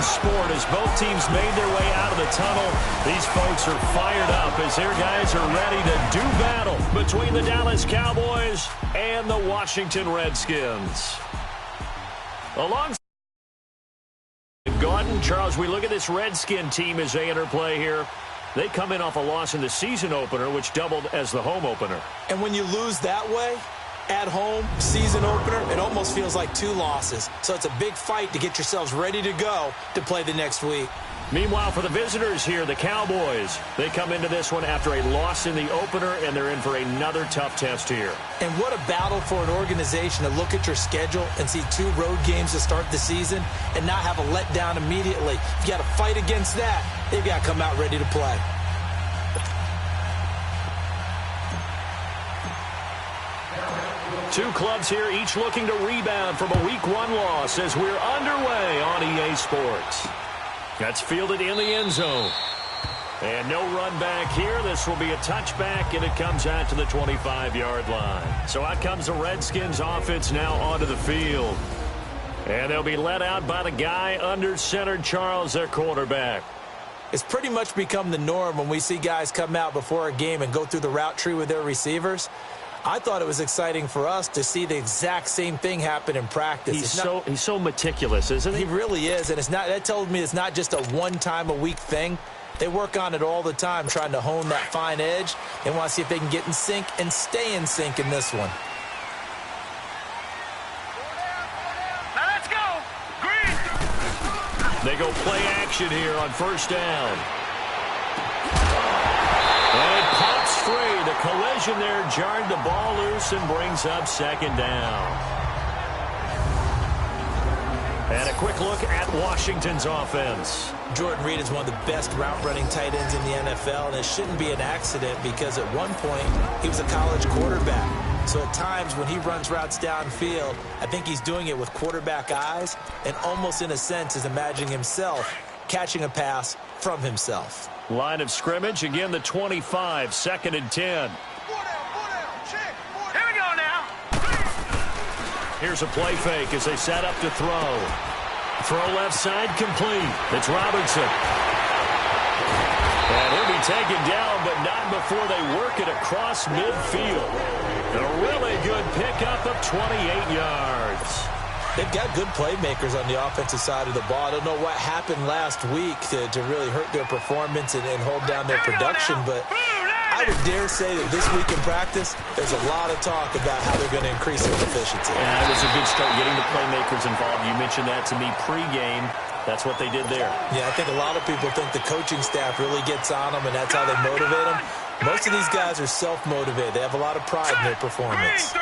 sport as both teams made their way out of the tunnel. These folks are fired up as their guys are ready to do battle between the Dallas Cowboys and the Washington Redskins. Alongside Gordon, Charles, we look at this Redskin team as they enter play here. They come in off a loss in the season opener, which doubled as the home opener. And when you lose that way, at home, season opener, it almost feels like 2 losses. So it's a big fight to get yourselves ready to go to play the next week. Meanwhile, for the visitors here, the Cowboys, they come into this one after a loss in the opener, and they're in for another tough test here. And what a battle for an organization to look at your schedule and see 2 road games to start the season and not have a letdown immediately. You got to fight against that. They've got to come out ready to play. Two clubs here, each looking to rebound from a Week 1 loss as we're underway on EA Sports. That's fielded in the end zone. And no run back here. This will be a touchback, and it comes out to the 25-yard line. So out comes the Redskins offense now onto the field. And they'll be let out by the guy under center, Charles, their quarterback. It's pretty much become the norm when we see guys come out before a game and go through the route tree with their receivers. I thought it was exciting for us to see the exact same thing happen in practice. He's so meticulous, isn't he? He really is, and that told me it's not just a one-time-a-week thing. They work on it all the time, trying to hone that fine edge. They want to see if they can get in sync and stay in sync in this one. Now let's go. Green. They go play action here on first down. And it pops free. The collision there jarred the ball loose and brings up second down. And a quick look at Washington's offense. Jordan Reed is one of the best route-running tight ends in the NFL, and it shouldn't be an accident because at one point he was a college quarterback. So at times when he runs routes downfield, I think he's doing it with quarterback eyes and almost in a sense is imagining himself catching a pass from himself. Line of scrimmage, again the 25, 2nd and 10. Here we go now. Here's a play fake as they set up to throw. Throw left side complete. It's Robertson. And he'll be taken down, but not before they work it across midfield. A really good pickup of 28 yards. They've got good playmakers on the offensive side of the ball. I don't know what happened last week to really hurt their performance and hold down their production, but I would dare say that this week in practice, there's a lot of talk about how they're going to increase their efficiency. Yeah, it was a good start getting the playmakers involved. You mentioned that to me pregame. That's what they did there. Yeah, I think a lot of people think the coaching staff really gets on them, and that's how they motivate them. Most of these guys are self-motivated. They have a lot of pride in their performance.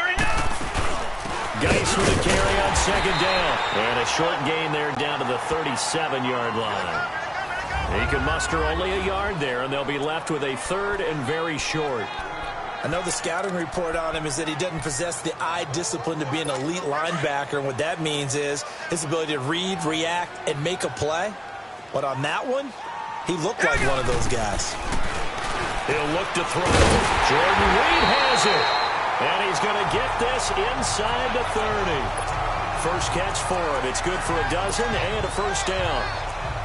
Geis with a carry on second down. And a short gain there down to the 37-yard line. He can muster only a yard there, and they'll be left with a 3rd and very short. I know the scouting report on him is that he doesn't possess the eye discipline to be an elite linebacker, and what that means is his ability to read, react, and make a play. But on that one, he looked like one of those guys. He'll look to throw. Jordan Reed has it. And he's going to get this inside the 30. First catch for him. It's good for a dozen and a first down.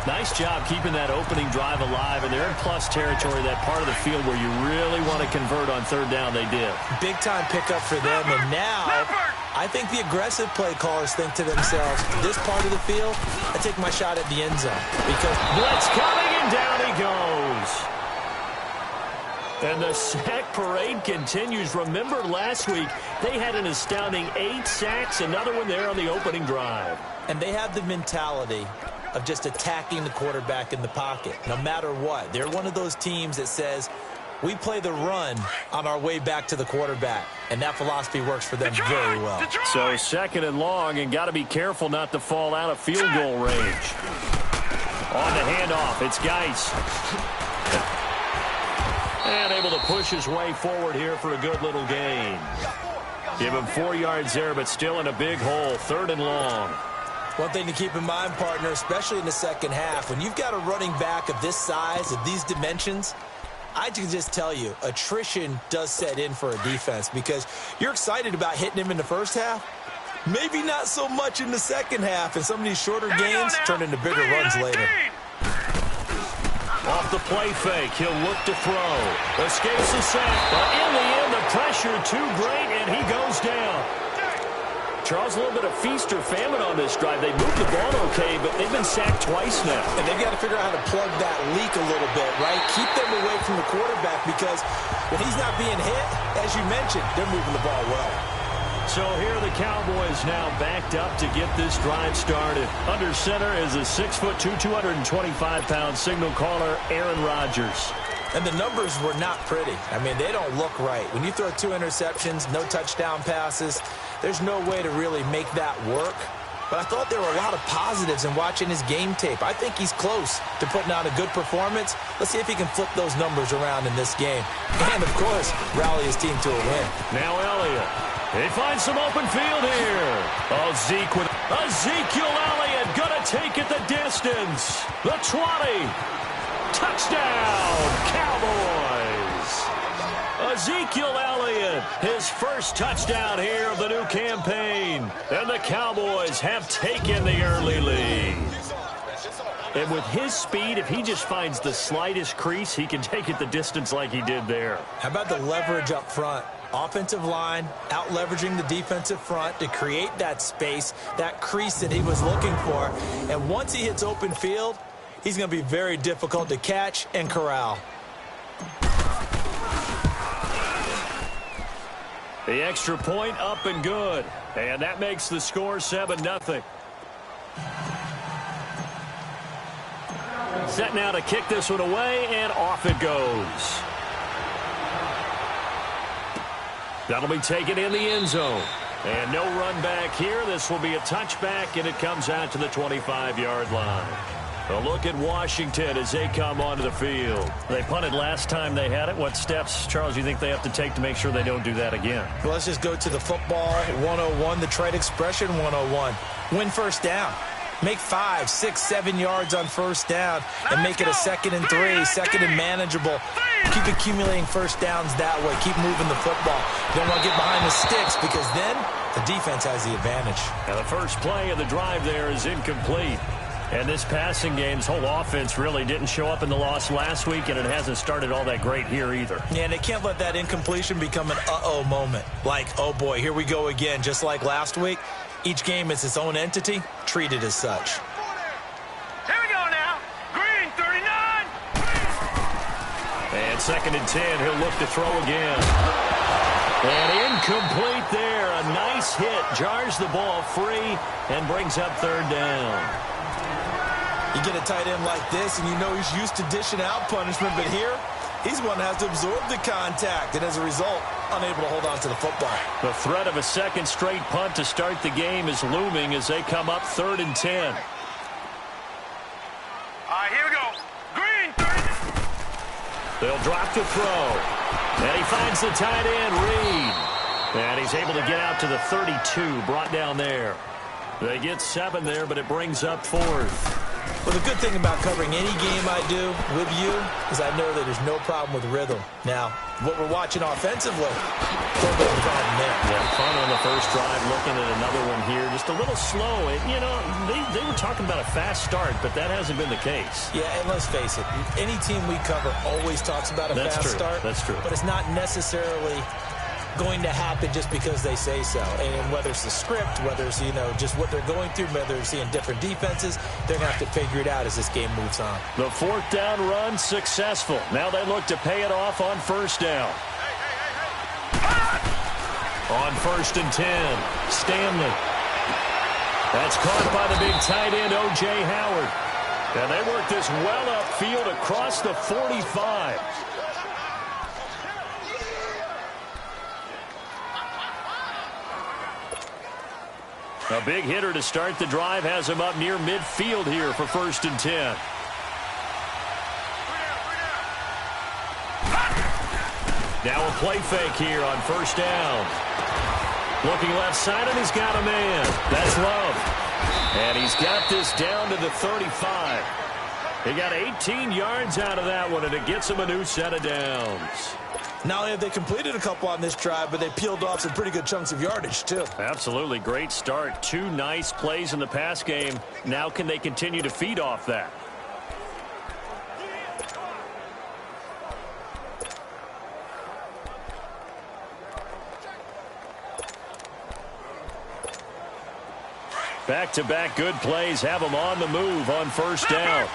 Nice job keeping that opening drive alive, and they're in plus territory, that part of the field where you really want to convert on 3rd down. They did. Big-time pickup for them, and now I think the aggressive play callers think to themselves, this part of the field, I take my shot at the end zone. Because blitz coming, and down he goes. And the sack parade continues. Remember last week, they had an astounding 8 sacks, another one there on the opening drive. And they have the mentality of just attacking the quarterback in the pocket, no matter what. They're one of those teams that says, we play the run on our way back to the quarterback, and that philosophy works for them very well. So 2nd and long, and got to be careful not to fall out of field goal range. On the handoff, it's Geis. And able to push his way forward here for a good little gain. Give him 4 yards there, but still in a big hole. 3rd and long. One thing to keep in mind, partner, especially in the second half, when you've got a running back of this size, of these dimensions, I can just tell you, attrition does set in for a defense because you're excited about hitting him in the first half, Maybe not so much in the second half, and some of these shorter gains turn into bigger runs later. Off the play fake, he'll look to throw. Escapes the sack, but in the end, the pressure too great, and he goes down. Charles, a little bit of feast or famine on this drive. They moved the ball okay, but they've been sacked twice now. And they've got to figure out how to plug that leak a little bit, right? Keep them away from the quarterback because when he's not being hit, as you mentioned, they're moving the ball well. So here are the Cowboys now backed up to get this drive started. Under center is a 6'2", 225-pound signal caller, Aaron Rodgers. And the numbers were not pretty. I mean, they don't look right. When you throw 2 interceptions, no touchdown passes, there's no way to really make that work. But I thought there were a lot of positives in watching his game tape. I think he's close to putting out a good performance. Let's see if he can flip those numbers around in this game. And, of course, rally his team to a win. Now Elliott. He finds some open field here. Ezekiel Elliott gonna take it the distance. The 20. Touchdown, Cowboys. Ezekiel Elliott, his first touchdown here of the new campaign. And the Cowboys have taken the early lead. And with his speed, if he just finds the slightest crease, he can take it the distance like he did there. How about the leverage up front? Offensive line out leveraging the defensive front to create that space, that crease that he was looking for. And once he hits open field, he's going to be very difficult to catch and corral. The extra point up and good. And that makes the score 7-0. Set now to kick this one away, and off it goes. That'll be taken in the end zone. And no run back here. This will be a touchback, and it comes out to the 25-yard line. A look at Washington as they come onto the field. They punted last time they had it. What steps, Charles, you think they have to take to make sure they don't do that again? Well, let's just go to the football 101, the trade expression 101. Win first down. Make 5, 6, 7 yards on first down and make it a 2nd and 3, 2nd and manageable. Keep accumulating first downs that way. Keep moving the football. You don't want to get behind the sticks because then the defense has the advantage. Now the first play of the drive there is incomplete. And this passing game's whole offense really didn't show up in the loss last week, and it hasn't started all that great here either. Yeah, and they can't let that incompletion become an uh-oh moment. Like, oh boy, here we go again. Just like last week, each game is its own entity, treated as such. Here we go now. Green, 39. And 2nd and 10, he'll look to throw again. And incomplete there. A nice hit. Jars the ball free and brings up 3rd down. You get a tight end like this, and you know he's used to dishing out punishment, but here, he's one that has to absorb the contact, and as a result, unable to hold on to the football. The threat of a 2nd straight punt to start the game is looming as they come up 3rd and 10. All right, here we go. Green, 30. They'll drop to throw. And he finds the tight end, Reed. And he's able to get out to the 32, brought down there. They get 7 there, but it brings up 4th. Well, the good thing about covering any game I do with you is I know that there's no problem with rhythm. Now, what we're watching offensively, a little bit of a problem there. Yeah, fun on the first drive, looking at another one here. Just a little slow. You know, they were talking about a fast start, but that hasn't been the case. Yeah, and let's face it, any team we cover always talks about a fast start. That's true. But it's not necessarily going to happen just because they say so. And whether it's the script, whether it's, you know, just what they're going through, whether they're seeing different defenses, they're going to have to figure it out as this game moves on. The 4th down run successful. Now they look to pay it off on 1st down. On 1st and 10, Stanley. That's caught by the big tight end, O.J. Howard. And they work this well upfield across the 45. A big hitter to start the drive has him up near midfield here for 1st and 10. Now a play fake here on 1st down. Looking left side, and he's got a man. That's Love. And he's got this down to the 35. He got 18 yards out of that one, and it gets him a new set of downs. Not only have they completed a couple on this drive, but they peeled off some pretty good chunks of yardage, too. Absolutely. Great start. 2 nice plays in the pass game. Now can they continue to feed off that? Back-to-back good plays have them on the move on first down.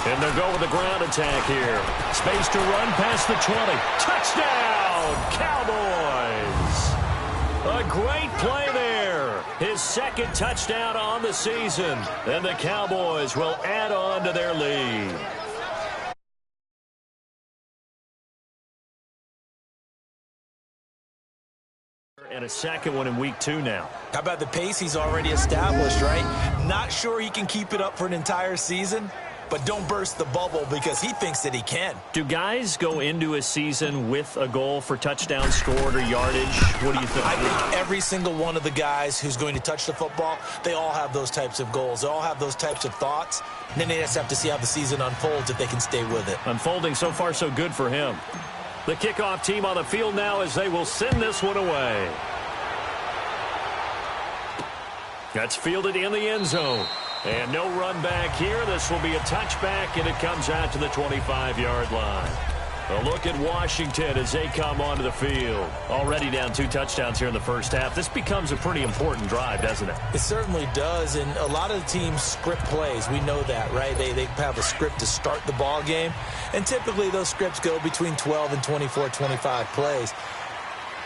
And they'll go with the ground attack here. Space to run past the 20. Touchdown, Cowboys! A great play there. His second touchdown on the season. And the Cowboys will add on to their lead. And a second one in week 2 now. How about the pace he's already established, right? Not sure he can keep it up for an entire season, but don't burst the bubble because he thinks that he can. Do guys go into a season with a goal for touchdowns scored or yardage? What do you think? I think every single one of the guys who's going to touch the football, they all have those types of goals. They all have those types of thoughts. And then they just have to see how the season unfolds if they can stay with it. Unfolding so far so good for him. The kickoff team on the field now as they will send this one away. That's fielded in the end zone. And no run back here. This will be a touchback, and it comes out to the 25-yard line. A look at Washington as they come onto the field. Already down 2 touchdowns here in the first half. This becomes a pretty important drive, doesn't it? It certainly does, and a lot of the teams script plays. We know that, right? They have a script to start the ball game, and typically those scripts go between 12 and 24, 25 plays.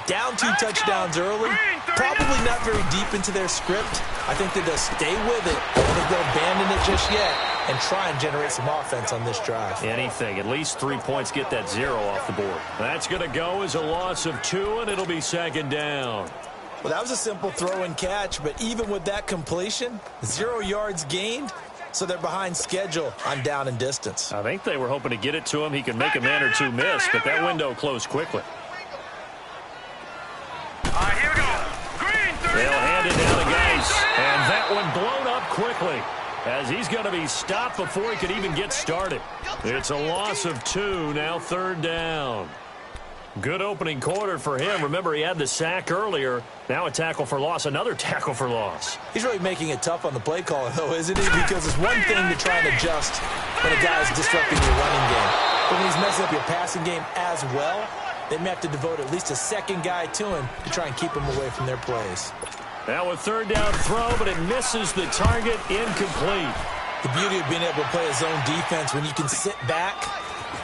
Down 2 touchdowns early, probably not very deep into their script. I think that they'll stay with it. I don't think they'll abandon it just yet and try and generate some offense on this drive. Anything. At least 3 points, get that 0 off the board. That's going to go as a loss of 2, and it'll be second down. Well, that was a simple throw and catch, but even with that completion, 0 yards gained, so they're behind schedule on down and distance. I think they were hoping to get it to him. He could make a man or 2 miss, but that window closed quickly. Here we go. Green 3. They'll hand it down to Geis, and that one blown up quickly as he's going to be stopped before he could even get started. It's a loss of 2, now third down. Good opening quarter for him. Remember, he had the sack earlier. Now a tackle for loss, another tackle for loss. He's really making it tough on the play caller, though, isn't he? Because it's one thing to try and adjust when a guy's disrupting your running game. But when he's messing up your passing game as well, they may have to devote at least a second guy to him to try and keep him away from their plays. Now a third down throw, but it misses the target, incomplete. The beauty of being able to play a zone defense when you can sit back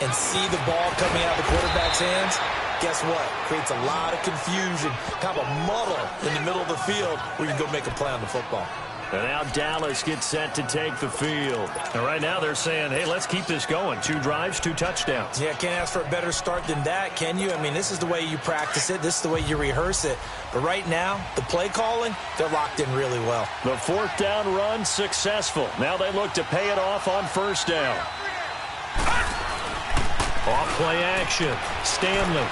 and see the ball coming out of the quarterback's hands, guess what? Creates a lot of confusion, kind of a muddle in the middle of the field where you can go make a play on the football. And now Dallas gets set to take the field. And right now they're saying, hey, let's keep this going. 2 drives, 2 touchdowns. Yeah, can't ask for a better start than that, can you? I mean, this is the way you practice it. This is the way you rehearse it. But right now, the play calling, they're locked in really well. The 4th down run successful. Now they look to pay it off on first down. Off play action. Stanley.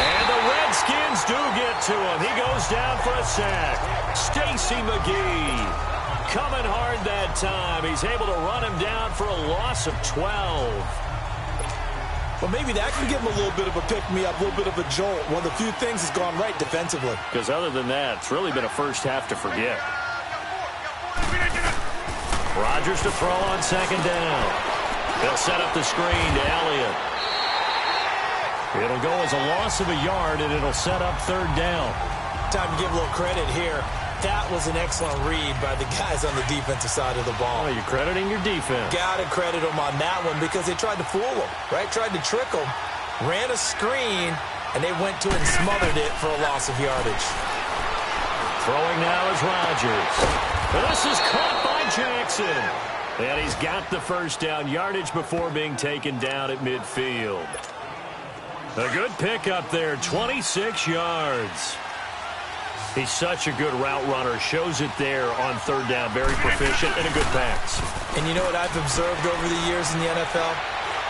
And the Redskins do get to him. He goes down for a sack. Stacy McGee coming hard that time. He's able to run him down for a loss of 12. Well, maybe that can give him a little bit of a pick-me-up, a little bit of a jolt. One of the few things that's gone right defensively. Because other than that, it's really been a first half to forget. Rodgers to throw on second down. They'll set up the screen to Elliott. It'll go as a loss of a yard, and it'll set up third down. Time to give a little credit here. That was an excellent read by the guys on the defensive side of the ball. Oh, you're crediting your defense. Got to credit them on that one because they tried to fool them, right? Tried to trick them, ran a screen, and they went to it and smothered it for a loss of yardage. Throwing now is Rodgers. This is caught by Jackson. And he's got the first down, yardage before being taken down at midfield. A good pickup there, 26 yards. He's such a good route runner. Shows it there on third down. Very proficient and a good pass. And you know what I've observed over the years in the NFL?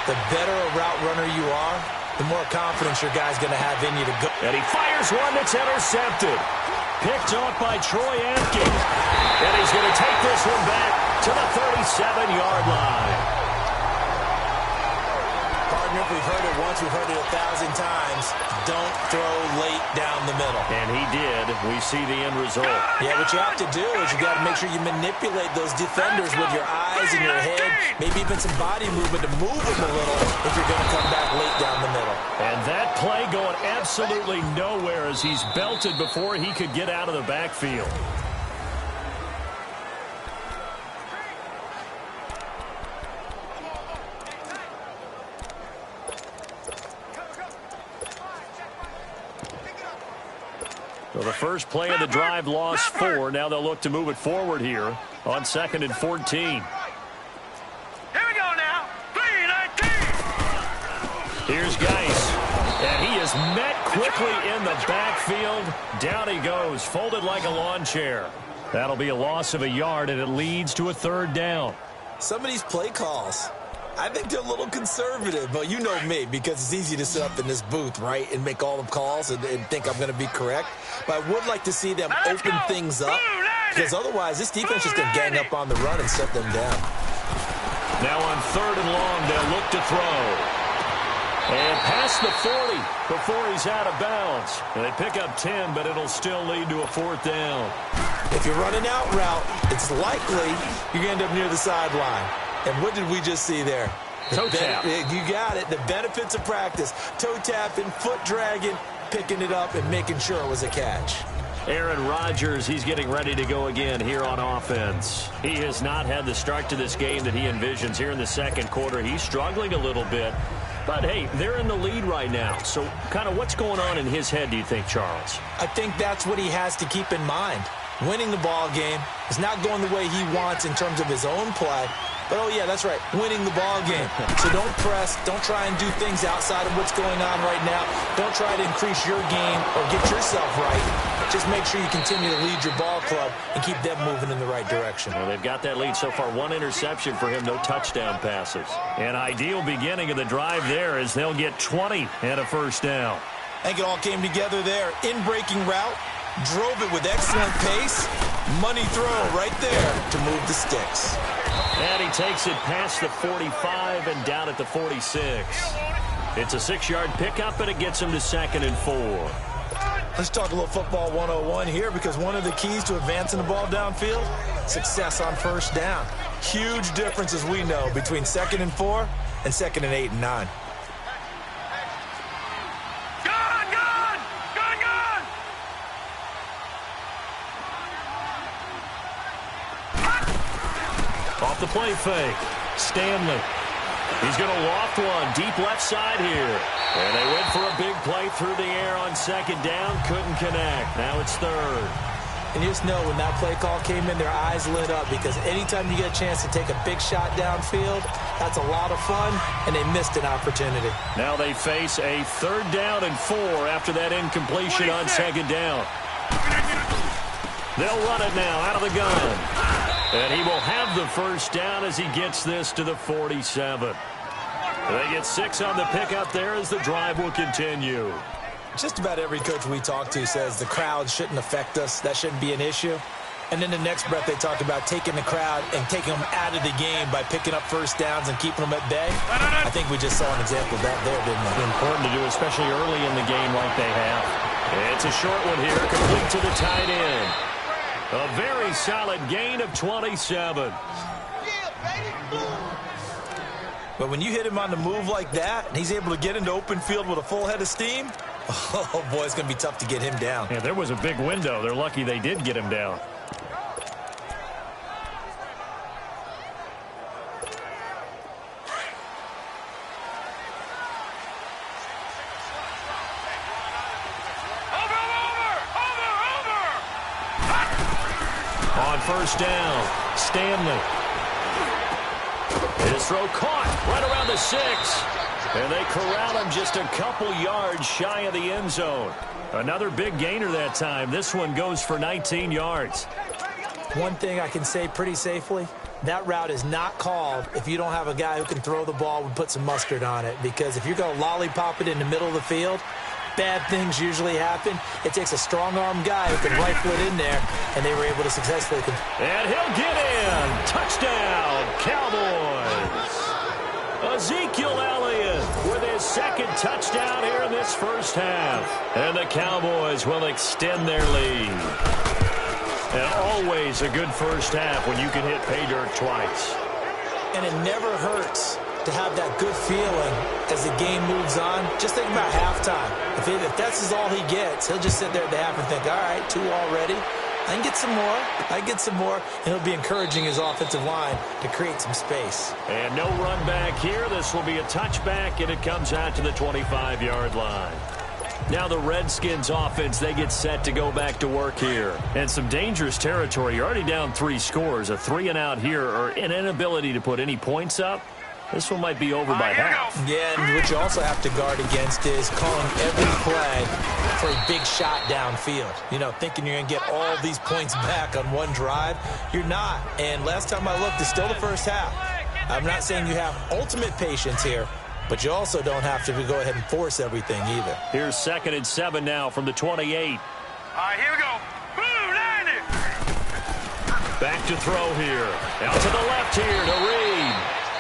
The better a route runner you are, the more confidence your guy's going to have in you to go. And he fires one that's intercepted. Picked off by Troy Apke. And he's going to take this one back to the 37-yard line. Partner, we've heard it once, we've heard it 1,000 times. Don't throw late down the middle. And he did. We see the end result. Yeah, what you have to do is you got to make sure you manipulate those defenders with your eyes and your head, maybe even some body movement to move them a little if you're going to come back late down the middle. And that play going absolutely nowhere as he's belted before he could get out of the backfield. So the first play of the drive lost 4. Now they'll look to move it forward here on 2nd and 14. Here we go now. 3-19. Here's Geis. And he is met quickly in the backfield. Down he goes, folded like a lawn chair. That'll be a loss of a yard, and it leads to a 3rd down. Some of these play calls, I think they're a little conservative, but you know me, because it's easy to sit up in this booth, right, and make all the calls and think I'm going to be correct. But I would like to see them open things up, because otherwise this defense is going to gang up on the run and shut them down. Now on 3rd and long, they'll look to throw. And past the 40 before he's out of bounds. And they pick up 10, but it'll still lead to a 4th down. If you're running out route, it's likely you're going to end up near the sideline. And what did we just see there? Toe tap. You got it. The benefits of practice. Toe tapping, foot dragging, picking it up, and making sure it was a catch. Aaron Rodgers, he's getting ready to go again here on offense. He has not had the start to this game that he envisions here in the 2nd quarter. He's struggling a little bit. But, hey, they're in the lead right now. So kind of what's going on in his head, do you think, Charles? I think that's what he has to keep in mind. Winning the ball game is not going the way he wants in terms of his own play. But, oh, yeah, that's right, winning the ball game. So don't press. Don't try and do things outside of what's going on right now. Don't try to increase your game or get yourself right. Just make sure you continue to lead your ball club and keep them moving in the right direction. Well, they've got that lead so far. 1 interception for him, no touchdown passes. An ideal beginning of the drive there as they'll get 20 and a 1st down. I think it all came together there. In-breaking route, drove it with excellent pace. Money throw right there to move the sticks. And he takes it past the 45 and down at the 46. It's a 6-yard pickup, and it gets him to 2nd and 4. Let's talk a little football 101 here, because one of the keys to advancing the ball downfield, success on 1st down. Huge difference, as we know, between 2nd and 4 and 2nd and 8 and 9. Off the play fake, Stanley. He's going to loft one deep left side here. And they went for a big play through the air on 2nd down. Couldn't connect. Now it's 3rd. And you just know when that play call came in, their eyes lit up, because anytime you get a chance to take a big shot downfield, that's a lot of fun, and they missed an opportunity. Now they face a 3rd down and 4 after that incompletion on 2nd down. They'll run it now out of the gun. And he will have the 1st down as he gets this to the 47. They get 6 on the pickup there as the drive will continue. Just about every coach we talk to says the crowd shouldn't affect us. That shouldn't be an issue. And in the next breath, they talk about taking the crowd and taking them out of the game by picking up 1st downs and keeping them at bay. I think we just saw an example of that there, didn't we? Important to do, especially early in the game like they have. It's a short one here, complete to the tight end. A very solid gain of 27. But when you hit him on the move like that, and he's able to get into open field with a full head of steam, oh, boy, it's going to be tough to get him down. Yeah, there was a big window. They're lucky they did get him down. On 1st down, Stanley. His throw caught right around the 6. And they corral him just a couple yards shy of the end zone. Another big gainer that time. This one goes for 19 yards. One thing I can say pretty safely, that route is not called if you don't have a guy who can throw the ball and put some mustard on it. Because if you're going to lollipop it in the middle of the field, bad things usually happen. It takes a strong-arm guy who can rifle it in there, and they were able to successfully And he'll get in. Touchdown, Cowboys. Ezekiel Elliott with his second touchdown here in this first half. And the Cowboys will extend their lead. And always a good first half when you can hit pay dirt twice. And it never hurts to have that good feeling as the game moves on. Just think about halftime. If that's all he gets, he'll just sit there at the half and think, all right, 2 already. I can get some more. I can get some more. And he'll be encouraging his offensive line to create some space. And no run back here. This will be a touchback, and it comes out to the 25-yard line. Now the Redskins offense, they get set to go back to work here. And some dangerous territory. You're already down 3 scores. A 3-and-out here or an inability to put any points up. This one might be over by half. Yeah, and what you also have to guard against is calling every play for a big shot downfield. You know, thinking you're going to get all these points back on one drive. You're not. And last time I looked, it's still the first half. I'm not saying you have ultimate patience here, but you also don't have to go ahead and force everything either. Here's 2nd and 7 now from the 28. All right, here we go. Boom, 90. Back to throw here. Out to the left here to Reed.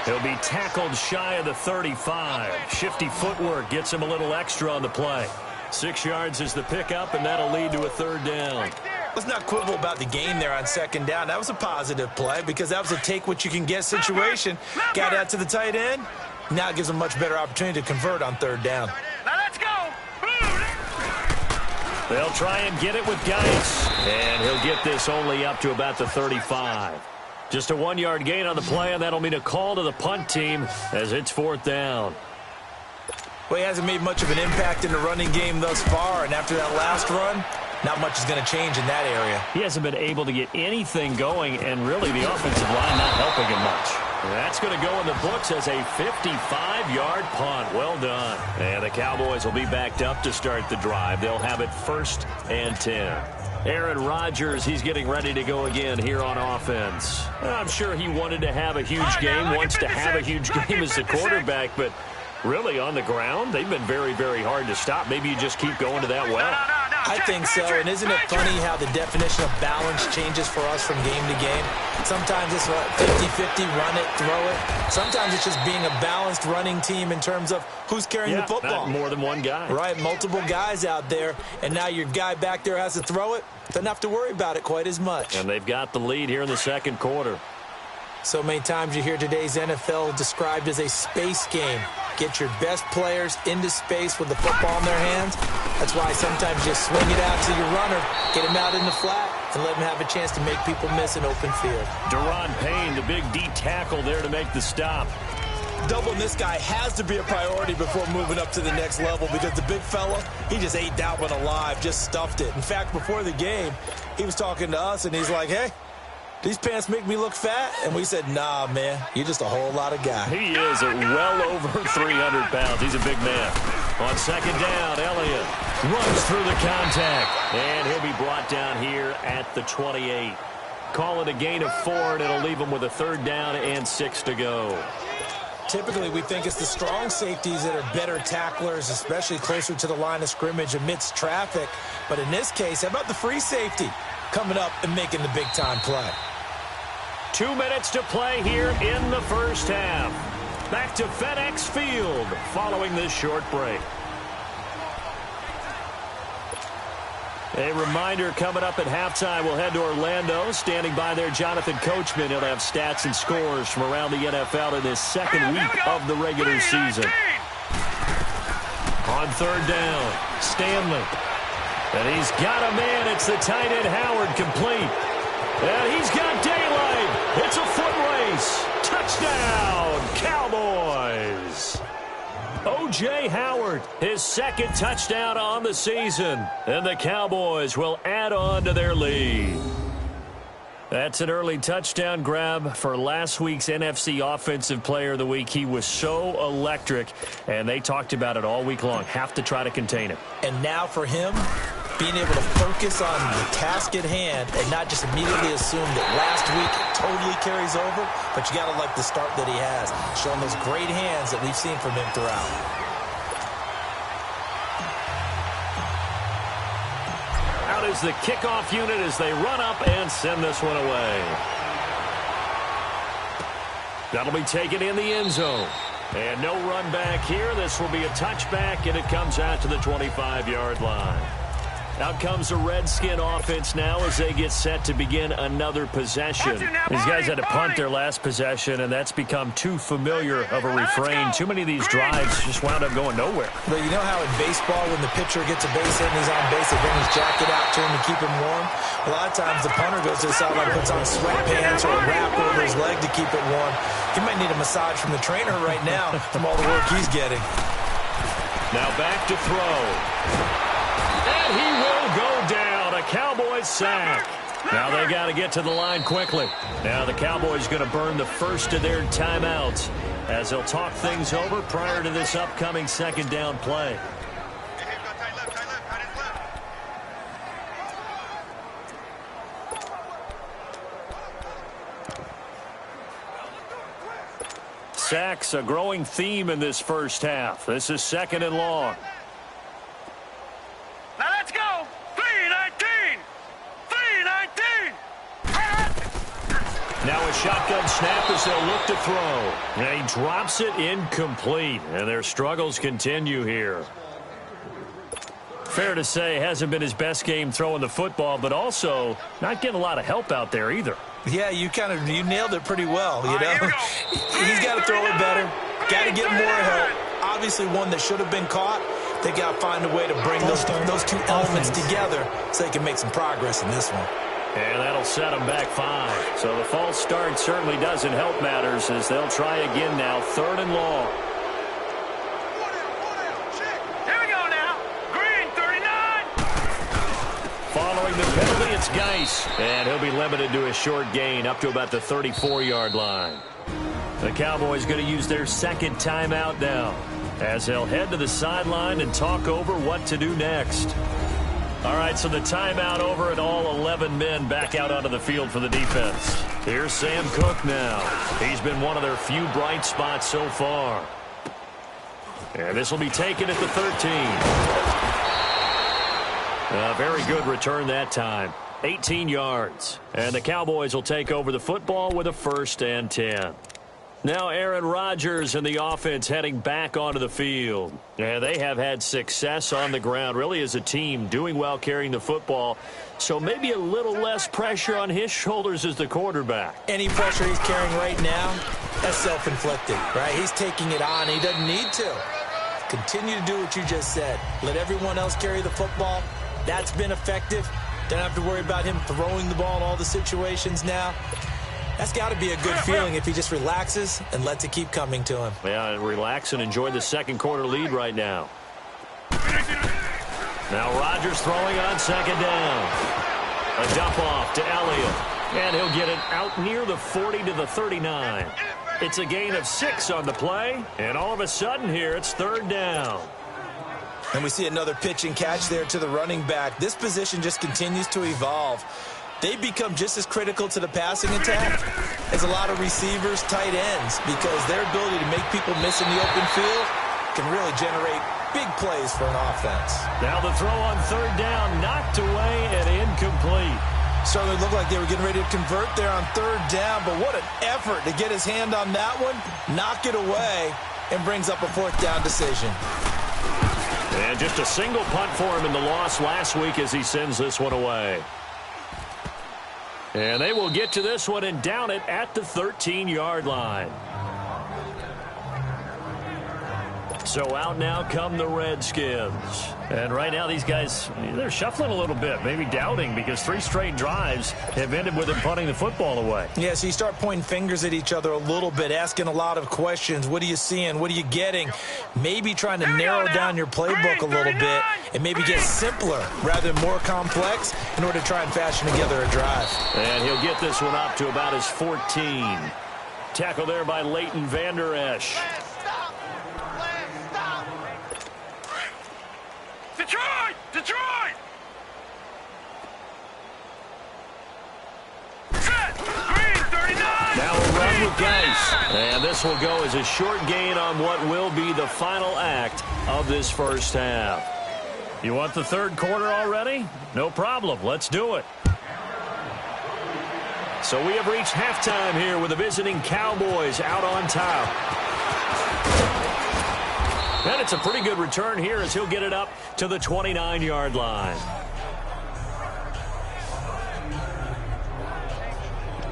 He'll be tackled shy of the 35. Shifty footwork gets him a little extra on the play. 6 yards is the pickup, and that'll lead to a 3rd down. Let's not quibble about the game there on 2nd down. That was a positive play because that was a take-what-you-can-get situation. Got out to the tight end. Now it gives him a much better opportunity to convert on 3rd down. Now let's go. Boom. They'll try and get it with Geis. And he'll get this only up to about the 35. Just a 1-yard gain on the play, and that'll mean a call to the punt team as it's 4th down. Well, he hasn't made much of an impact in the running game thus far, and after that last run, not much is going to change in that area. He hasn't been able to get anything going, and really the offensive line not helping him much. And that's going to go in the books as a 55-yard punt. Well done. And the Cowboys will be backed up to start the drive. They'll have it 1st and 10. Aaron Rodgers, he's getting ready to go again here on offense. I'm sure he wanted to have a huge game, wants to have a huge game as the quarterback, but really on the ground, they've been very, very hard to stop. Maybe you just keep going to that well. I think so, and isn't it funny how the definition of balance changes for us from game to game? Sometimes it's 50-50, run it, throw it. Sometimes it's just being a balanced running team in terms of who's carrying the football. More than one guy. Right, multiple guys out there, and now your guy back there has to throw it. Doesn't have to worry about it quite as much. And they've got the lead here in the 2nd quarter. So many times you hear today's NFL described as a space game. Get your best players into space with the football in their hands. That's why sometimes you swing it out to your runner, get him out in the flat, and let him have a chance to make people miss an open field. Deron Payne, the big D tackle there to make the stop. Doubling this guy has to be a priority before moving up to the next level because the big fella, he just ate that one alive, just stuffed it. In fact, before the game, he was talking to us, and he's like, hey, these pants make me look fat? And we said, nah, man, you're just a whole lot of guy. He is at well over 300 pounds. He's a big man. On 2nd down, Elliott runs through the contact. And he'll be brought down here at the 28. Call it a gain of 4, and it'll leave him with a 3rd down and 6 to go. Typically, we think it's the strong safeties that are better tacklers, especially closer to the line of scrimmage amidst traffic. But in this case, how about the free safety coming up and making the big-time play? 2 minutes to play here in the first half. Back to FedEx Field following this short break. A reminder coming up at halftime, we'll head to Orlando. Standing by there, Jonathan Coachman. He'll have stats and scores from around the NFL in this 2nd week of the regular season. On 3rd down, Stanley. And he's got a man. It's the tight end Howard, complete. And he's got daylight. It's a foot race. Touchdown, Cowboys. O.J. Howard, his 2nd touchdown on the season. And the Cowboys will add on to their lead. That's an early touchdown grab for last week's NFC Offensive Player of the Week. He was so electric, and they talked about it all week long. Have to try to contain him. And now for him, being able to focus on the task at hand and not just immediately assume that last week totally carries over, but you got to like the start that he has, showing those great hands that we've seen from him throughout. is the kickoff unit as they run up and send this one away. That'll be taken in the end zone. And no run back here. This will be a touchback, and it comes out to the 25-yard line. Out comes the Redskin offense now as they get set to begin another possession. These guys had to punt their last possession, and that's become too familiar of a refrain. Too many of these drives just wound up going nowhere. But you know how in baseball, when the pitcher gets a base hit and he's on base, they bring his jacket out to him to keep him warm? A lot of times the punter goes to the sideline, puts on sweatpants or a wrap over his leg to keep it warm. He might need a massage from the trainer right now from all the work he's getting. Now back to throw. And he will go down. A Cowboys sack. Now they got to get to the line quickly. Now the Cowboys going to burn the first of their timeouts as they'll talk things over prior to this upcoming second down play. Sacks, a growing theme in this first half. This is second and long. Now let's go. 3-19. 3-19. Now a shotgun snap as they'll look to throw. And he drops it incomplete. And their struggles continue here. Fair to say, hasn't been his best game throwing the football, but also not getting a lot of help out there either. Yeah, you nailed it pretty well, you know. He's got to throw it better, got to get more help. Obviously one that should have been caught. They got to find a way to bring those two elements together so they can make some progress in this one. And that'll set them back 5. So the false start certainly doesn't help matters as they'll try again now, third and long. Here we go now. Green 39. Following the penalty, it's Geis. And he'll be limited to a short gain up to about the 34-yard line. The Cowboys going to use their second timeout now as they'll head to the sideline and talk over what to do next. All right, so the timeout over and all 11 men back out onto the field for the defense. Here's Sam Cook now. He's been one of their few bright spots so far. And this will be taken at the 13. A very good return that time. 18 yards. And the Cowboys will take over the football with a 1st and 10. Now Aaron Rodgers and the offense heading back onto the field. And they have had success on the ground, really as a team, doing well carrying the football. So maybe a little less pressure on his shoulders as the quarterback. Any pressure he's carrying right now, that's self-inflicted, right? He's taking it on. He doesn't need to. Continue to do what you just said. Let everyone else carry the football. That's been effective. Don't have to worry about him throwing the ball in all the situations now. That's got to be a good feeling if he just relaxes and lets it keep coming to him. Yeah, relax and enjoy the second quarter lead right now. Now Rodgers throwing on second down. A dump off to Elliott. And he'll get it out near the 40 to the 39. It's a gain of 6 on the play. And all of a sudden here, it's third down. And we see another pitch and catch there to the running back. This position just continues to evolve. They've become just as critical to the passing attack as a lot of receivers, tight ends, because their ability to make people miss in the open field can really generate big plays for an offense. Now the throw on third down, knocked away and incomplete. Certainly looked like they were getting ready to convert there on third down, but what an effort to get his hand on that one, knock it away, and brings up a 4th down decision. And just a single punt for him in the loss last week as he sends this one away. And they will get to this one and down it at the 13-yard line. So out now come the Redskins. And right now these guys, they're shuffling a little bit, maybe doubting, because 3 straight drives have ended with them punting the football away. Yeah, so you start pointing fingers at each other a little bit, asking a lot of questions. What are you seeing? What are you getting? Maybe trying to narrow down your playbook a little bit and maybe get simpler rather than more complex in order to try and fashion together a drive. And he'll get this one up to about his 14. Tackle there by Leighton Vander Esch. Detroit! Detroit! Set! Green 39! Now a run with Geis. And this will go as a short gain on what will be the final act of this first half. You want the third quarter already? No problem. Let's do it. So we have reached halftime here with the visiting Cowboys out on top. And it's a pretty good return here as he'll get it up to the 29-yard line.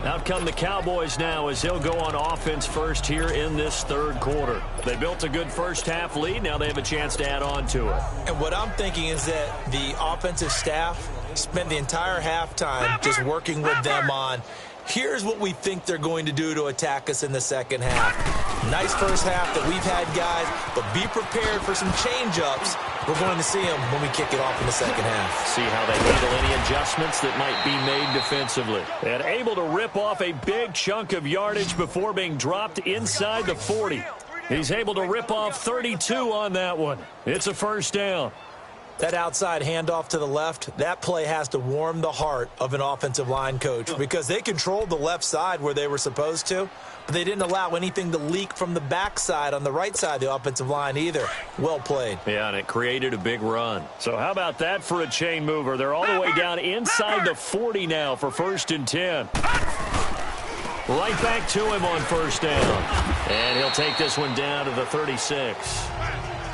Out come the Cowboys now as they'll go on offense first here in this third quarter. They built a good first-half lead. Now they have a chance to add on to it. And what I'm thinking is that the offensive staff spent the entire halftime just working with them on, here's what we think they're going to do to attack us in the second half. Nice first half that we've had, guys, but be prepared for some change-ups. We're going to see them when we kick it off in the second half. See how they handle any adjustments that might be made defensively. And able to rip off a big chunk of yardage before being dropped inside the 40. He's able to rip off 32 on that one. It's a first down. That outside handoff to the left, that play has to warm the heart of an offensive line coach because they controlled the left side where they were supposed to, but they didn't allow anything to leak from the backside on the right side of the offensive line either. Well played. Yeah, and it created a big run. So how about that for a chain mover? They're all the way down inside the 40 now for 1st and 10. Right back to him on first down. And he'll take this one down to the 36.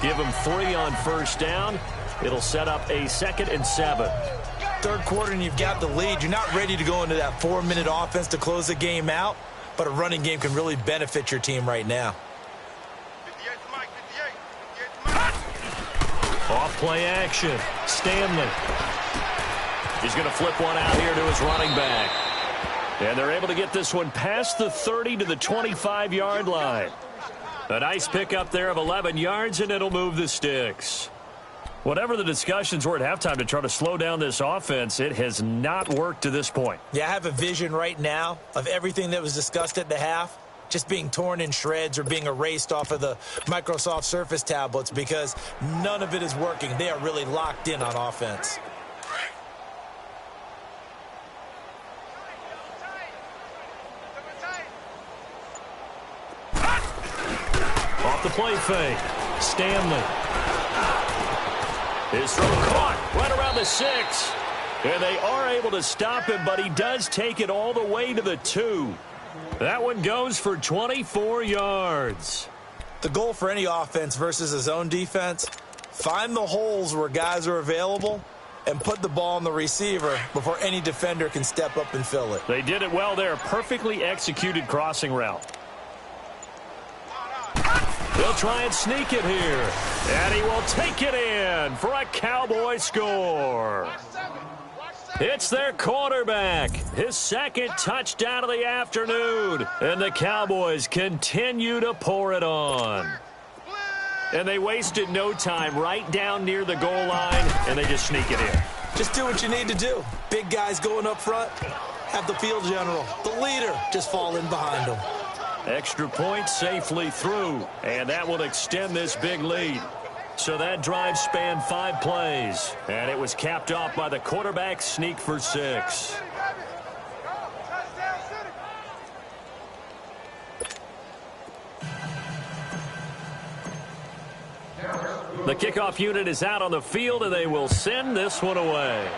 Give him 3 on first down. It'll set up a 2nd and 7. Third quarter and you've got the lead. You're not ready to go into that 4-minute offense to close the game out, but a running game can really benefit your team right now. Off play action. Stanley. He's going to flip one out here to his running back. And they're able to get this one past the 30 to the 25-yard line. A nice pickup there of 11 yards, and it'll move the sticks. Whatever the discussions were at halftime to try to slow down this offense, it has not worked to this point. Yeah, I have a vision right now of everything that was discussed at the half just being torn in shreds or being erased off of the Microsoft Surface tablets because none of it is working. They are really locked in on offense. Off the play fake. Stanley. His throw caught right around the 6. And they are able to stop him, but he does take it all the way to the 2. That one goes for 24 yards. The goal for any offense versus a zone defense, find the holes where guys are available and put the ball on the receiver before any defender can step up and fill it. They did it well there. Perfectly executed crossing route. They'll try and sneak it here. And he will take it in for a Cowboy score. It's their quarterback. His 2nd touchdown of the afternoon. And the Cowboys continue to pour it on. And they wasted no time right down near the goal line. And they just sneak it in. Just do what you need to do. Big guys going up front. Have the field general, the leader, just fall in behind them. Extra point safely through, and that will extend this big lead. So that drive spanned 5 plays, and it was capped off by the quarterback sneak for 6. The kickoff unit is out on the field, and they will send this one away.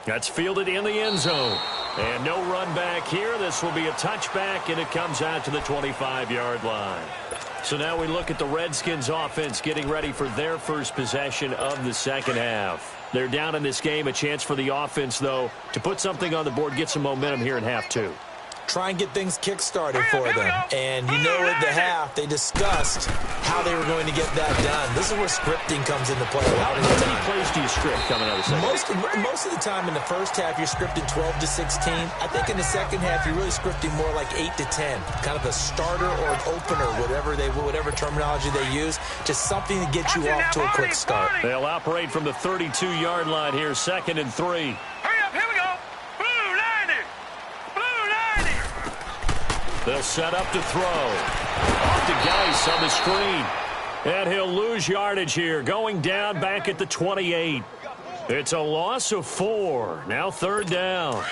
That's fielded in the end zone. And no run back here. This will be a touchback, and it comes out to the 25-yard line. So now we look at the Redskins offense getting ready for their first possession of the second half. They're down in this game. A chance for the offense, though, to put something on the board, get some momentum here in half 2. Try and get things kick-started for them. And you know at the half, they discussed how they were going to get that done. This is where scripting comes into play. How many plays do you script coming out of the second? Most of the time in the first half, you're scripting 12 to 16. I think in the second half, you're really scripting more like 8 to 10. Kind of a starter or an opener, whatever terminology they use. Just something to get you off to a quick start. They'll operate from the 32-yard line here, 2nd and 3. They'll set up to throw. Off to Geis on the screen. And he'll lose yardage here, going down back at the 28. It's a loss of 4. Now 3rd down.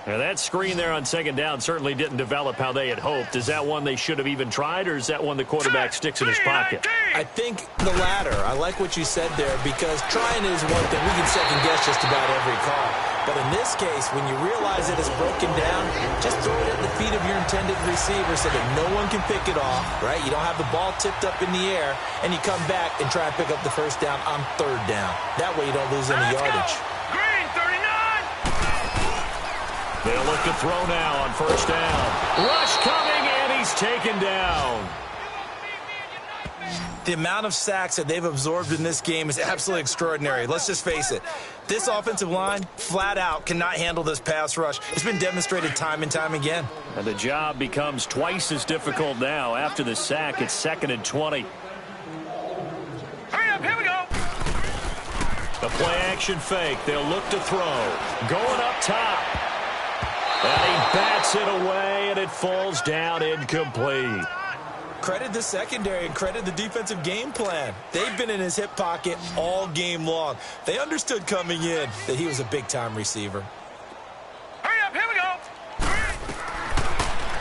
Now that screen there on second down certainly didn't develop how they had hoped. Is that one they should have even tried, or is that one the quarterback sticks in his pocket? I think the latter. I like what you said there, because trying is one thing. We can second-guess just about every call. But in this case, when you realize that it's broken down, just throw it at the feet of your intended receiver so that no one can pick it off, right? You don't have the ball tipped up in the air, and you come back and try and pick up the first down on third down. That way you don't lose any yardage. Green, 39. They'll look to throw now on first down. Rush coming, and he's taken down. The amount of sacks that they've absorbed in this game is absolutely extraordinary. Let's just face it. This offensive line, flat out, cannot handle this pass rush. It's been demonstrated time and time again. And the job becomes twice as difficult now. After the sack, it's 2nd and 20. Hurry up, here we go. The play-action fake. They'll look to throw. Going up top. And he bats it away, and it falls down incomplete. Credit the secondary and credit the defensive game plan. They've been in his hip pocket all game long. They understood coming in that he was a big-time receiver. Hurry up, here we go.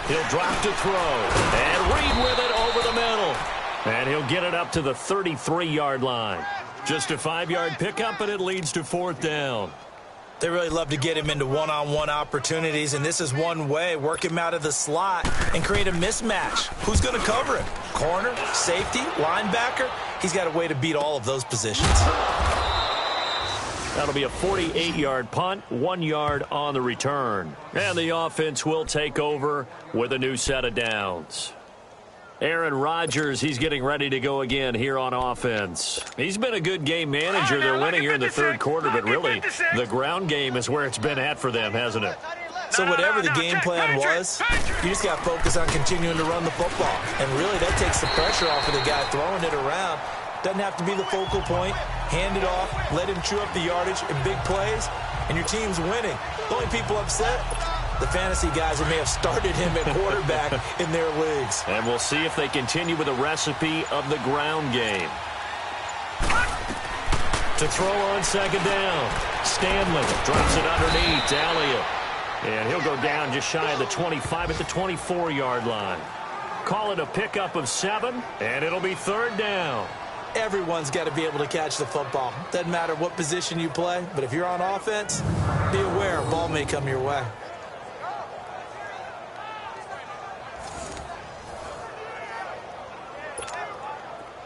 He'll drop to throw. And Reed with it over the middle. And he'll get it up to the 33-yard line. Just a 5-yard pickup, and it leads to 4th down. They really love to get him into one-on-one opportunities, and this is one way. Work him out of the slot and create a mismatch. Who's going to cover him? Corner, safety, linebacker? He's got a way to beat all of those positions. That'll be a 48-yard punt, 1 yard on the return. And the offense will take over with a new set of downs. Aaron Rodgers, he's getting ready to go again here on offense. He's been a good game manager. They're winning here in the third quarter, but really the ground game is where it's been at for them, hasn't it? So whatever the game plan was, you just got to focus on continuing to run the football. And really that takes the pressure off of the guy throwing it around. Doesn't have to be the focal point. Hand it off, let him chew up the yardage in big plays, and your team's winning. The only people upset, the fantasy guys who may have started him at quarterback in their leagues. And we'll see if they continue with a recipe of the ground game. To throw on second down. Stanley drops it underneath. Elliott. And he'll go down just shy of the 25 at the 24-yard line. Call it a pickup of 7, and it'll be 3rd down. Everyone's got to be able to catch the football. Doesn't matter what position you play, but if you're on offense, be aware a ball may come your way.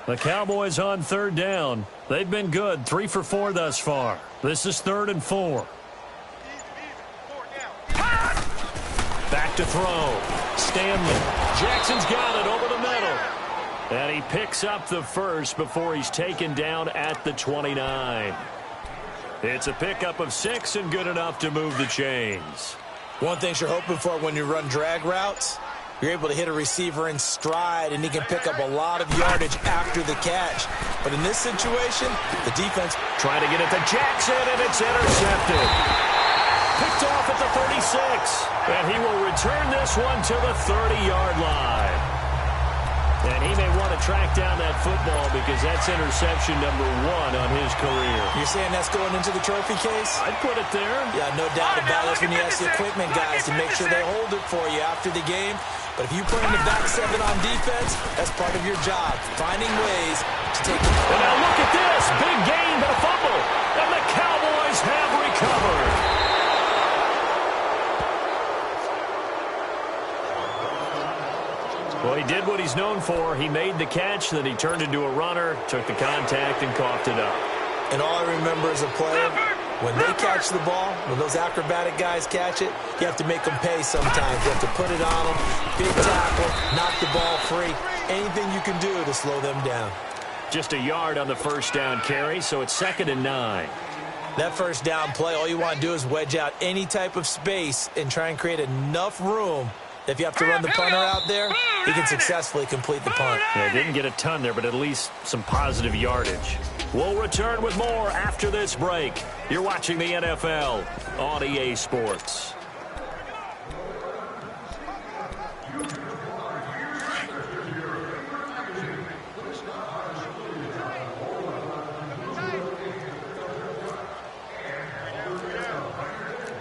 The Cowboys on 3rd down. They've been good, 3 for 4 thus far. This is 3rd and 4. Back to throw. Stanley. Jackson's got it over the middle. And he picks up the first before he's taken down at the 29. It's a pickup of 6 and good enough to move the chains. One thing you're hoping for when you run drag routes, you're able to hit a receiver in stride, and he can pick up a lot of yardage after the catch. But in this situation, the defense trying to get it to Jackson, and it's intercepted. Picked off at the 36. And he will return this one to the 30-yard line. And he may want to track down that football because that's interception number 1 on his career. You're saying that's going into the trophy case? I'd put it there. Yeah, no doubt about it. When you ask the equipment guys to make sure they hold it for you after the game. But if you put in the back 7 on defense, that's part of your job, finding ways to take it. And now look at this. Big gain, but a fumble. And the Cowboys have recovered. Well, he did what he's known for. He made the catch, then he turned into a runner, took the contact, and coughed it up. And all I remember as a player, when they catch the ball, when those acrobatic guys catch it, you have to make them pay sometimes. You have to put it on them, big tackle, knock the ball free. Anything you can do to slow them down. Just a yard on the first down carry, so it's 2nd and 9. That first down play, all you want to do is wedge out any type of space and try and create enough room. If you have to run the punter out there, he can successfully complete the punt. Yeah, didn't get a ton there, but at least some positive yardage. We'll return with more after this break. You're watching the NFL on EA Sports.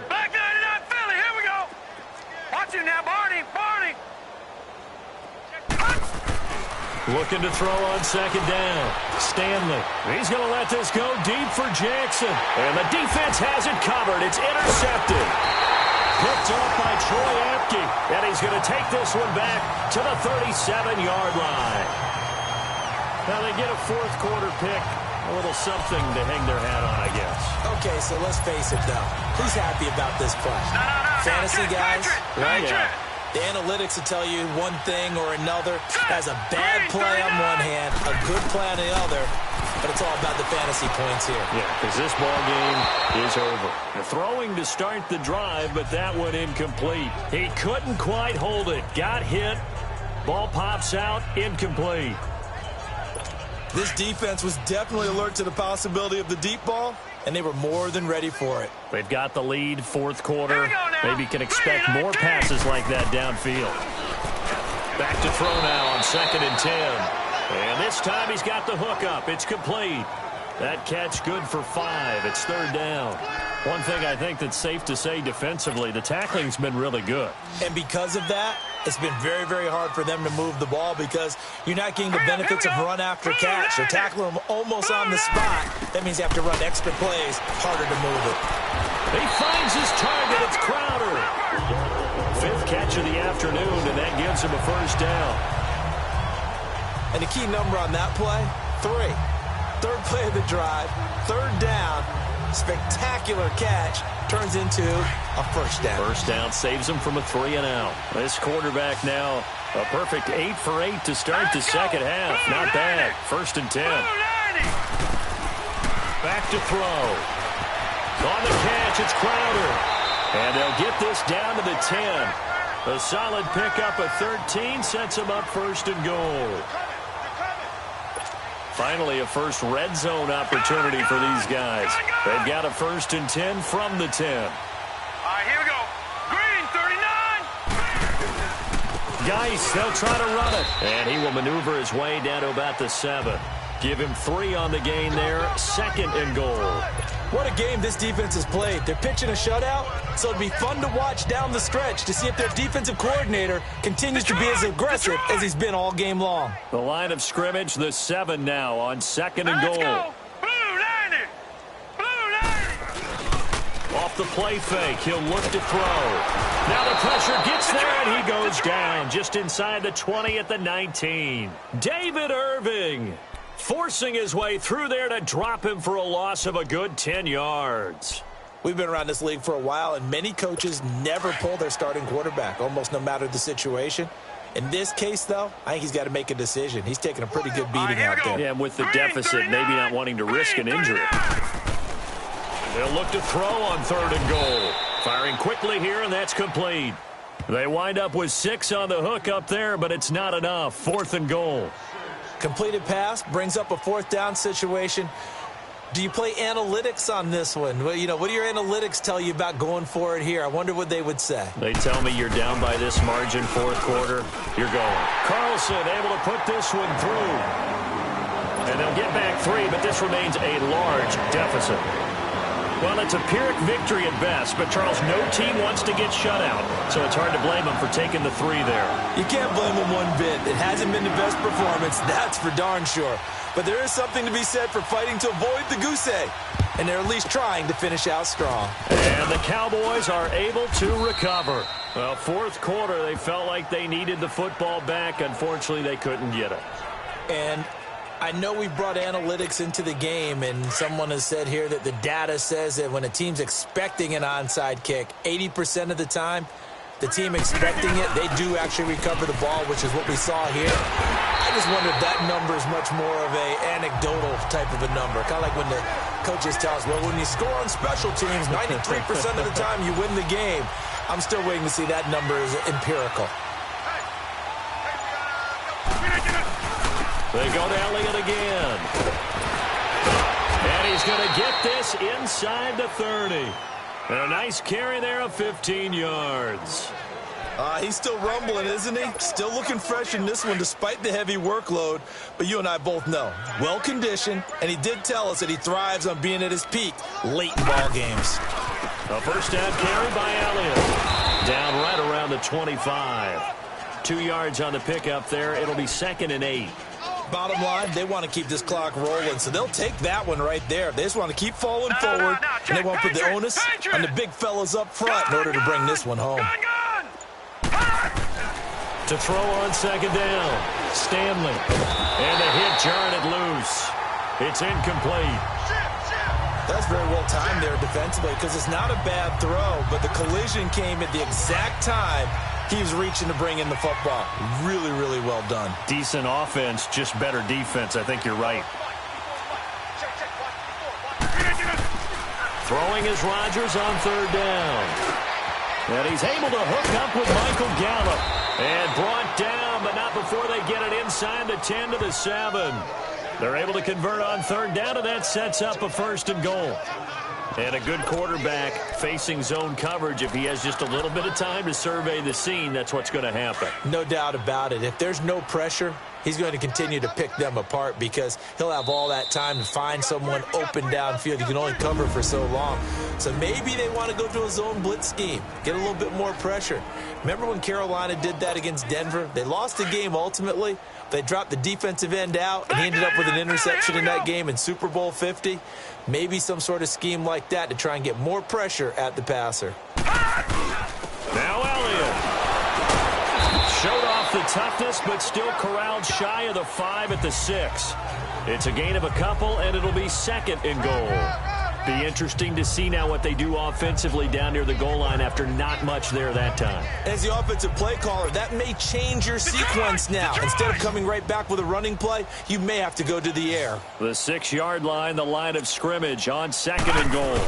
Back 99 Philly, here we go. Looking to throw on second down. Stanley. He's going to let this go deep for Jackson. And the defense has it covered. It's intercepted. Picked up by Troy Apke. And he's going to take this one back to the 37-yard line. Now they get a fourth quarter pick. A little something to hang their hat on, I guess. Okay, so let's face it, though. Who's happy about this play? Fantasy guys? Right? Yeah. The analytics will tell you one thing or another. As a bad play on one hand, a good play on the other. But it's all about the fantasy points here. Yeah, because this ball game is over. The throwing to start the drive, but that one incomplete. He couldn't quite hold it. Got hit. Ball pops out. Incomplete. This defense was definitely alert to the possibility of the deep ball, and they were more than ready for it. They've got the lead, fourth quarter. Maybe can expect more passes like that downfield. Back to throw now on 2nd and 10. And this time he's got the hook up. It's complete. That catch good for 5. It's 3rd down. One thing I think that's safe to say defensively, the tackling's been really good. And because of that, it's been very, very hard for them to move the ball because you're not getting the benefits of run after catch. They're tackling them almost on the spot. That means you have to run extra plays, harder to move it. He finds his target. It's Crowder. 5th catch of the afternoon, and that gives him a 1st down. And the key number on that play, 3. 3rd play of the drive, 3rd down, spectacular catch, turns into a 1st down. 1st down saves him from a 3-and-out. This quarterback now a perfect 8 for 8 to start the second half. Not bad. 1st and 10. Back to throw. On the catch, it's Crowder. And they'll get this down to the 10. A solid pickup of 13 sets him up 1st and goal. Finally, a first red zone opportunity for these guys. They've got a 1st and 10 from the 10. All right, here we go. Green, 39. Geis, they'll try to run it. And he will maneuver his way down to about the 7. Give him 3 on the gain there. 2nd and goal. What a game this defense has played. They're pitching a shutout, so it'd be fun to watch down the stretch to see if their defensive coordinator continues to be as aggressive as he's been all game long. The line of scrimmage, the 7 now on 2nd and goal. Go. Blue 90. Blue 90. Off the play fake, he'll look to throw. Now the pressure gets there, and he goes down just inside the 20 at the 19. David Irving forcing his way through there to drop him for a loss of a good 10 yards. We've been around this league for a while, and many coaches never pull their starting quarterback, almost no matter the situation. In this case, though, I think he's got to make a decision. He's taking a pretty good beating out there. Yeah, and with the deficit, maybe not wanting to risk an injury. They'll look to throw on 3rd and goal. Firing quickly here, and that's complete. They wind up with 6 on the hook up there, but it's not enough. 4th and goal. Completed pass brings up a 4th down situation. Do you play analytics on this one? Well, what do your analytics tell you about going for it here? I wonder what they would say. They tell me you're down by this margin, 4th quarter. You're going. Carlson able to put this one through. And they'll get back 3, but this remains a large deficit. Well, it's a Pyrrhic victory at best, but, Charles, no team wants to get shut out, so it's hard to blame them for taking the 3 there. You can't blame them one bit. It hasn't been the best performance, that's for darn sure. But there is something to be said for fighting to avoid the goose egg, and they're at least trying to finish out strong. And the Cowboys are able to recover. Well, 4th quarter, they felt like they needed the football back. Unfortunately, they couldn't get it. And I know we brought analytics into the game, and someone has said here that the data says that when a team's expecting an onside kick, 80% of the time, the team expecting it, they do actually recover the ball, which is what we saw here. I just wonder if that number is much more of a anecdotal type of a number. Kind of like when the coaches tell us, well, when you score on special teams, 93% of the time you win the game. I'm still waiting to see that number is empirical. They go to Elliott again. And he's going to get this inside the 30. And a nice carry there of 15 yards. He's still rumbling, isn't he? Still looking fresh in this one despite the heavy workload. But you and I both know, well-conditioned, and he did tell us that he thrives on being at his peak late in ball games. A 1st down carry by Elliott. Down right around the 25. 2 yards on the pickup there. It'll be 2nd and 8. Bottom line, they want to keep this clock rolling, so they'll take that one right there. They just want to keep falling forward, and they want to put the onus on the big fellas up front in order to bring this one home. To throw on second down, Stanley. And the hit jarred it loose. It's incomplete. That's very well timed there defensively because it's not a bad throw, but the collision came at the exact time he was reaching to bring in the football. Really, really well done. Decent offense, just better defense. I think you're right. Throwing is Rodgers on third down. And he's able to hook up with Michael Gallup. And brought down, but not before they get it inside the 10 to the 7. They're able to convert on third down, and that sets up a first and goal. And a good quarterback facing zone coverage. If he has just a little bit of time to survey the scene, that's what's going to happen. No doubt about it. If there's no pressure, he's going to continue to pick them apart because he'll have all that time to find someone open downfield. You can only cover for so long. So maybe they want to go to a zone blitz scheme, get a little bit more pressure. Remember when Carolina did that against Denver? They lost the game ultimately. They dropped the defensive end out, and he ended up with an interception in that game in Super Bowl 50. Maybe some sort of scheme like that to try and get more pressure at the passer. Now Elliott. Showed off the toughness, but still corralled shy of the 5 at the 6. It's a gain of a couple, and it'll be second and goal. Be interesting to see now what they do offensively down near the goal line after not much there that time. As the offensive play caller, that may change your sequence now. Instead of coming right back with a running play, you may have to go to the air. The 6-yard line, the line of scrimmage on second and goal.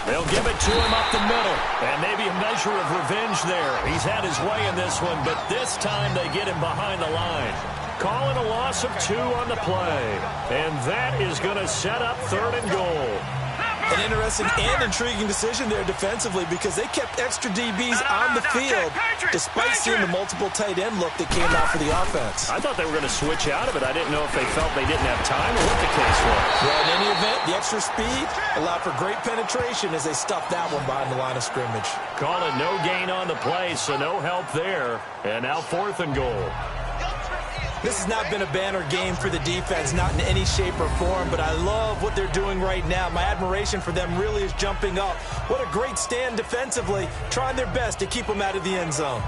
They'll give it to him up the middle, and maybe a measure of revenge there. He's had his way in this one, but this time they get him behind the line. Calling a loss of 2 on the play, and that is going to set up third and goal. An interesting and intriguing decision there defensively because they kept extra DBs on the field despite seeing the multiple tight end look that came out for the offense. I thought they were going to switch out of it. I didn't know if they felt they didn't have time or what the case was. Well, in any event, the extra speed allowed for great penetration as they stuffed that one behind the line of scrimmage. Call it no gain on the play, so no help there. And now fourth and goal. This has not been a banner game for the defense, not in any shape or form, but I love what they're doing right now. My admiration for them really is jumping up. What a great stand defensively, trying their best to keep them out of the end zone.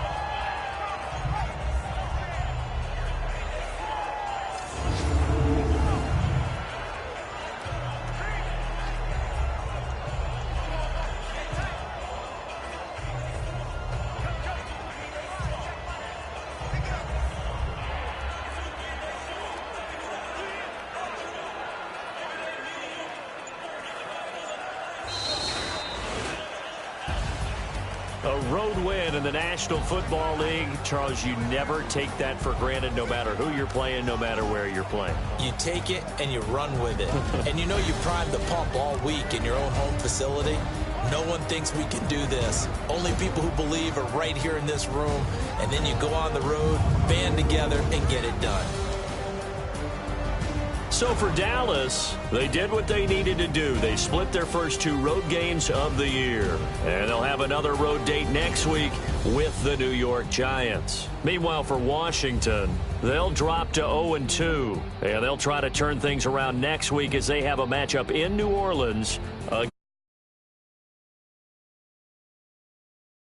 A road win in the National Football League. Charles, you never take that for granted no matter who you're playing, no matter where you're playing. You take it and you run with it. And you know you primed the pump all week in your own home facility. No one thinks we can do this. Only people who believe are right here in this room. And then you go on the road, band together, and get it done. So for Dallas, they did what they needed to do. They split their first 2 road games of the year. And they'll have another road date next week with the New York Giants. Meanwhile, for Washington, they'll drop to 0-2. And they'll try to turn things around next week as they have a matchup in New Orleans